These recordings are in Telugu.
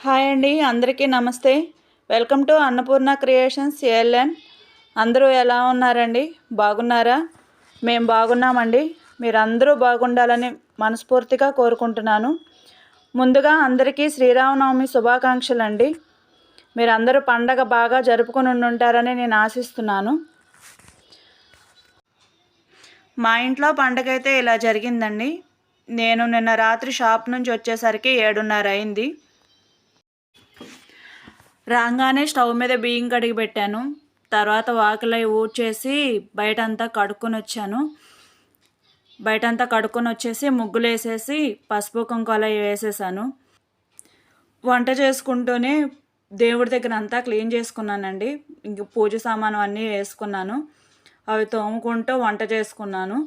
హాయ్ అండి, అందరికీ నమస్తే. Welcome to Annapurna creations ALN. అందరూ ఎలా ఉన్నారండి? బాగున్నారా? మేము బాగున్నామండి. మీరందరూ బాగుండాలని మనస్ఫూర్తిగా కోరుకుంటున్నాను. ముందుగా అందరికీ శ్రీరామనవమి శుభాకాంక్షలు అండి. మీరందరూ పండగ బాగా జరుపుకొని ఉంటారని నేను ఆశిస్తున్నాను. మా ఇంట్లో పండగ అయితే ఇలా జరిగిందండి. నేను నిన్న రాత్రి షాప్ నుంచి వచ్చేసరికి 7:30 అయింది. రాగానే స్టవ్ మీద బియ్యం కడిగి పెట్టాను. తర్వాత వాకిలి ఊడ్చేసి బయటంతా కడుక్కొని వచ్చేసి ముగ్గులు వేసేసి పసుపు కుంకాలు వేసేసాను. వంట చేసుకుంటూనే దేవుడి దగ్గర అంతా క్లీన్ చేసుకున్నానండి. ఇంక పూజ సామాను అన్నీ వేసుకున్నాను. అవి తోముకుంటూ వంట చేసుకున్నాను.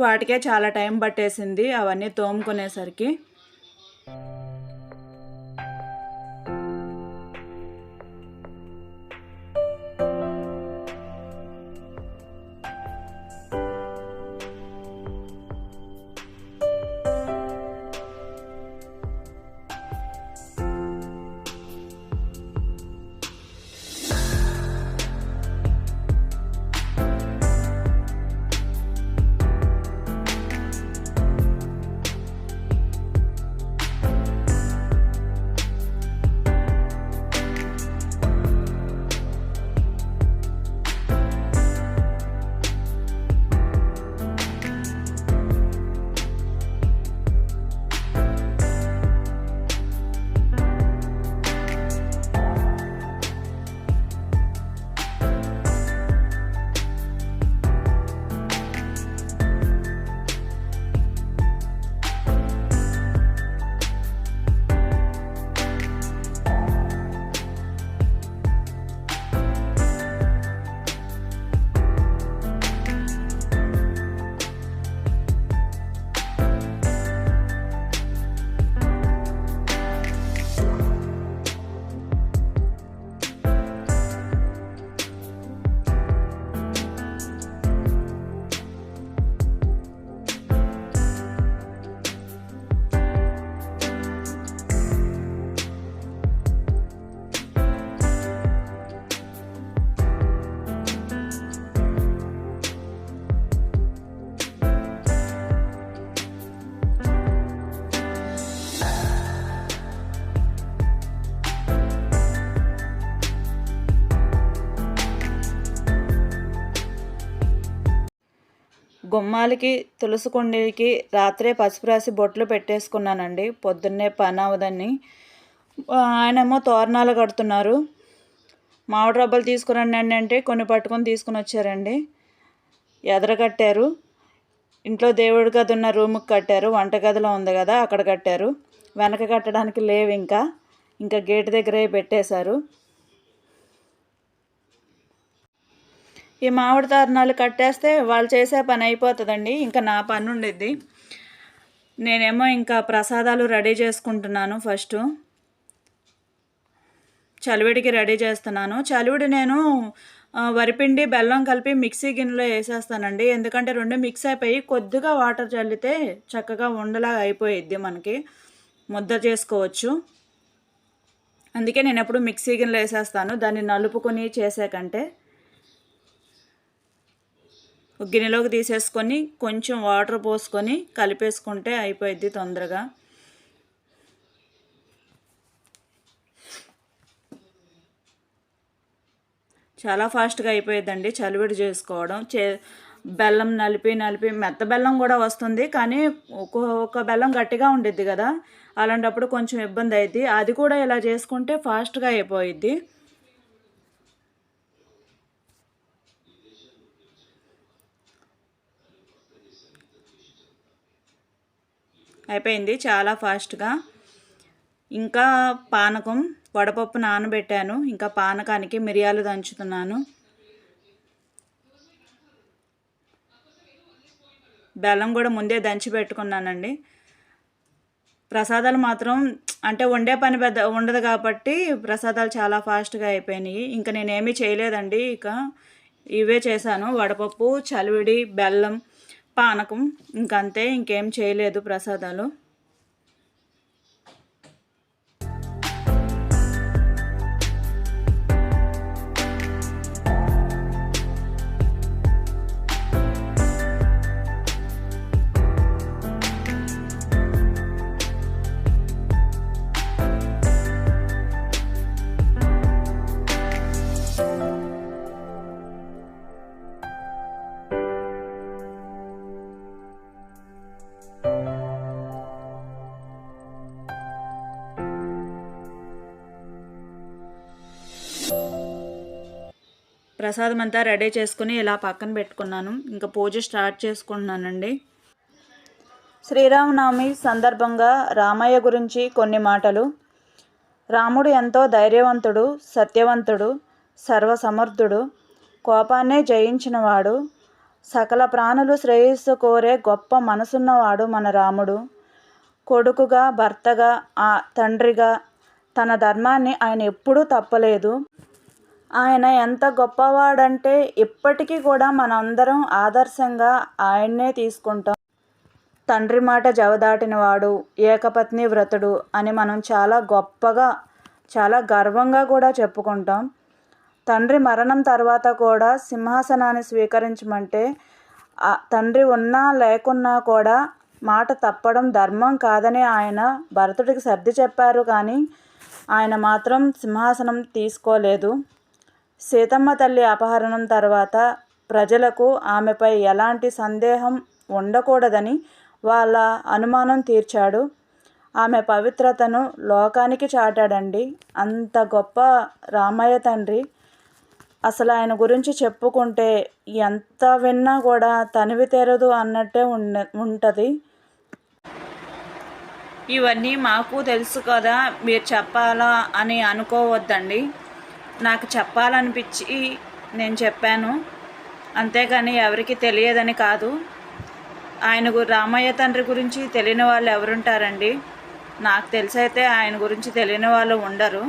వాటికే చాలా టైం పట్టేసింది అవన్నీ తోముకునేసరికి. గుమ్మాలకి తులసి కుండీకి రాత్రే పసుపు రాసి బొట్లు పెట్టేసుకున్నానండి. పొద్దున్నే పని అవదని. ఆయనేమో తోరణాలు కడుతున్నారు. మామిడి రబ్బలు తీసుకురండి అంటే కొన్ని పట్టుకొని తీసుకుని వచ్చారండి. ఎదరగట్టారు. ఇంట్లో దేవుడి గది ఉన్న రూమ్కి కట్టారు. వంటగదిలో ఉంది కదా అక్కడ కట్టారు. వెనక కట్టడానికి లేవు. ఇంకా గేటు దగ్గరే పెట్టేశారు. ఈ మామిడి తోరణాలు కట్టేస్తే వాళ్ళు చేసే పని అయిపోతుందండి. ఇంకా నా పని ఉండిద్ది. నేనేమో ఇంకా ప్రసాదాలు రెడీ చేసుకుంటున్నాను. ఫస్ట్ చలివిడికి రెడీ చేస్తున్నాను. చలివిడి నేను వరిపిండి బెల్లం కలిపి మిక్సీ గిన్నెలో వేసేస్తానండి. ఎందుకంటే రెండు మిక్స్ అయిపోయి కొద్దిగా వాటర్ చల్లితే చక్కగా ఉండలా అయిపోయిద్ది, మనకి ముద్ద చేసుకోవచ్చు. అందుకే నేను ఎప్పుడు మిక్సీ గిన్నెలో వేసేస్తాను, దాన్ని నలుపుకొని చేసే కంటే. గిన్నెలోకి తీసేసుకొని కొంచెం వాటర్ పోసుకొని కలిపేసుకుంటే అయిపోయిద్ది తొందరగా. చాలా ఫాస్ట్గా అయిపోయిద్దండి చలివిడి చేసుకోవడం. బెల్లం నలిపి మెత్త బెల్లం కూడా వస్తుంది, కానీ ఒక బెల్లం గట్టిగా ఉండిద్ది కదా, అలాంటప్పుడు కొంచెం ఇబ్బంది అయింది. అది కూడా ఇలా చేసుకుంటే ఫాస్ట్గా అయిపోయిద్ది. అయిపోయింది చాలా ఫాస్ట్గా. ఇంకా పానకం, వడపప్పు నానబెట్టాను. ఇంకా పానకానికి మిరియాలు దంచుతున్నాను. బెల్లం కూడా ముందే దంచి పెట్టుకున్నానండి. ప్రసాదాలు మాత్రం అంటే వండే పని పెద్ద ఉండదు కాబట్టి ప్రసాదాలు చాలా ఫాస్ట్గా అయిపోయినాయి. ఇంకా నేనేమీ చేయలేదండి. ఇవే చేశాను: వడపప్పు, చలివిడి, బెల్లం, పానకం. ఇంకంతే, ఇంకేం చేయలేదు ప్రసాదాలు. ప్రసాదం అంతా రెడీ చేసుకుని ఇలా పక్కన పెట్టుకున్నాను. ఇంకా పూజ స్టార్ట్ చేసుకుంటున్నానండి. శ్రీరామనవమి సందర్భంగా రామయ్య గురించి కొన్ని మాటలు. రాముడు ఎంతో ధైర్యవంతుడు, సత్యవంతుడు, సర్వసమర్థుడు, కోపాన్నే జయించినవాడు, సకల ప్రాణులు శ్రేయస్సు కోరే గొప్ప మనసున్నవాడు మన రాముడు. కొడుకుగా, భర్తగా, తండ్రిగా తన ధర్మాన్ని ఆయన ఎప్పుడూ తప్పలేదు. ఆయన ఎంత గొప్పవాడంటే ఇప్పటికీ కూడా మనందరం ఆదర్శంగా ఆయన్నే తీసుకుంటాం. తండ్రి మాట జవదాటినవాడు, ఏకపత్ని వ్రతుడు అని మనం చాలా గొప్పగా, చాలా గర్వంగా కూడా చెప్పుకుంటాం. తండ్రి మరణం తర్వాత కూడా సింహాసనాన్ని స్వీకరించమంటే తండ్రి ఉన్నా లేకున్నా కూడా మాట తప్పడం ధర్మం కాదని ఆయన భరతుడికి సర్ది చెప్పారు. కానీ ఆయన మాత్రం సింహాసనం తీసుకోలేదు. సీతమ్మ తల్లి అపహరణం తర్వాత ప్రజలకు ఆమెపై ఎలాంటి సందేహం ఉండకూడదని వాళ్ళ అనుమానం తీర్చాడు. ఆమె పవిత్రతను లోకానికి చాటాడండి. అంత గొప్ప రామయ్య తండ్రి. అసలు ఆయన గురించి చెప్పుకుంటే ఎంత విన్నా కూడా తనివి తీరదు అన్నట్టే ఉంటుంది. ఇవన్నీ మాకు తెలుసు కదా, మీరు చెప్పాలా అని అనుకోవద్దండి. నాకు చెప్పాలనిపించి నేను చెప్పాను, అంతేగాని ఎవరికి తెలియదని కాదు. రామయ్య తండ్రి గురించి తెలియని వాళ్ళు ఎవరుంటారండి? నాకు తెలిసైతే ఆయన గురించి తెలియని వాళ్ళు ఉండరు.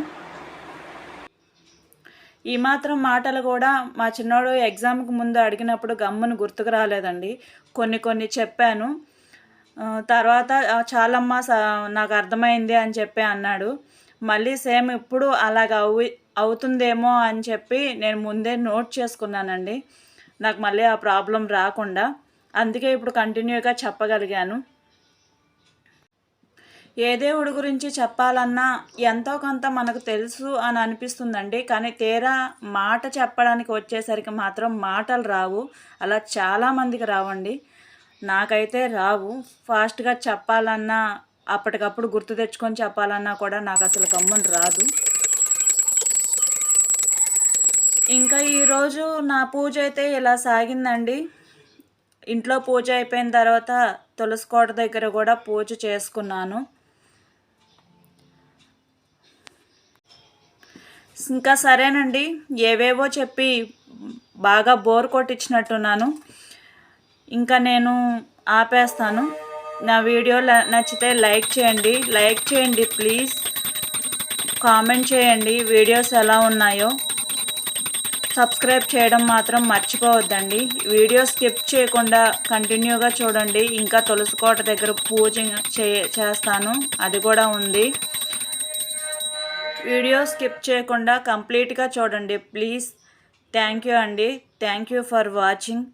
ఈ మాత్రం మాటలు కూడా మా చిన్నోడు ఎగ్జామ్కి ముందు అడిగినప్పుడు గమ్మును గుర్తుకు రాలేదండి. కొన్ని చెప్పాను. తర్వాత చాలమ్మ నాకు అర్థమైంది అని చెప్పి అన్నాడు. మళ్ళీ సేమ్ ఇప్పుడు అలాగ అవుతుందేమో అని చెప్పి నేను ముందే నోట్ చేసుకున్నానండి, నాకు మళ్ళీ ఆ ప్రాబ్లం రాకుండా. అందుకే ఇప్పుడు కంటిన్యూగా చెప్పగలిగాను. ఏ దేవుడి గురించి చెప్పాలన్నా ఎంతో కొంత మనకు తెలుసు అని అనిపిస్తుందండి. కానీ తీరా మాట చెప్పడానికి వచ్చేసరికి మాత్రం మాటలు రావు. అలా చాలామందికి రావండి. నాకైతే రావు. ఫాస్ట్గా చెప్పాలన్నా, అప్పటికప్పుడు గుర్తు తెచ్చుకొని చెప్పాలన్నా కూడా నాకు అసలు గమ్మున రాదు. ఇంకా ఈరోజు నా పూజ అయితే ఇలా సాగిందండి. ఇంట్లో పూజ అయిపోయిన తర్వాత తులసికోట దగ్గర కూడా పూజ చేసుకున్నాను. ఇంకా సరేనండి, ఏవేవో చెప్పి బాగా బోర్ కొట్టించినట్టున్నాను. ఇంకా నేను ఆపేస్తాను. నా వీడియో నచ్చితే లైక్ చేయండి ప్లీజ్. కామెంట్ చేయండి వీడియోస్ ఎలా ఉన్నాయో. సబ్స్క్రైబ్ చేయడం మాత్రం మర్చిపోవద్దండి. వీడియో స్కిప్ చేయకుండా కంటిన్యూగా చూడండి. ఇంకా తులసికోట దగ్గర పూజ చేస్తాను, అది కూడా ఉంది. వీడియో స్కిప్ చేయకుండా కంప్లీట్గా చూడండి ప్లీజ్. థ్యాంక్ యూ అండి. Thank you for watching.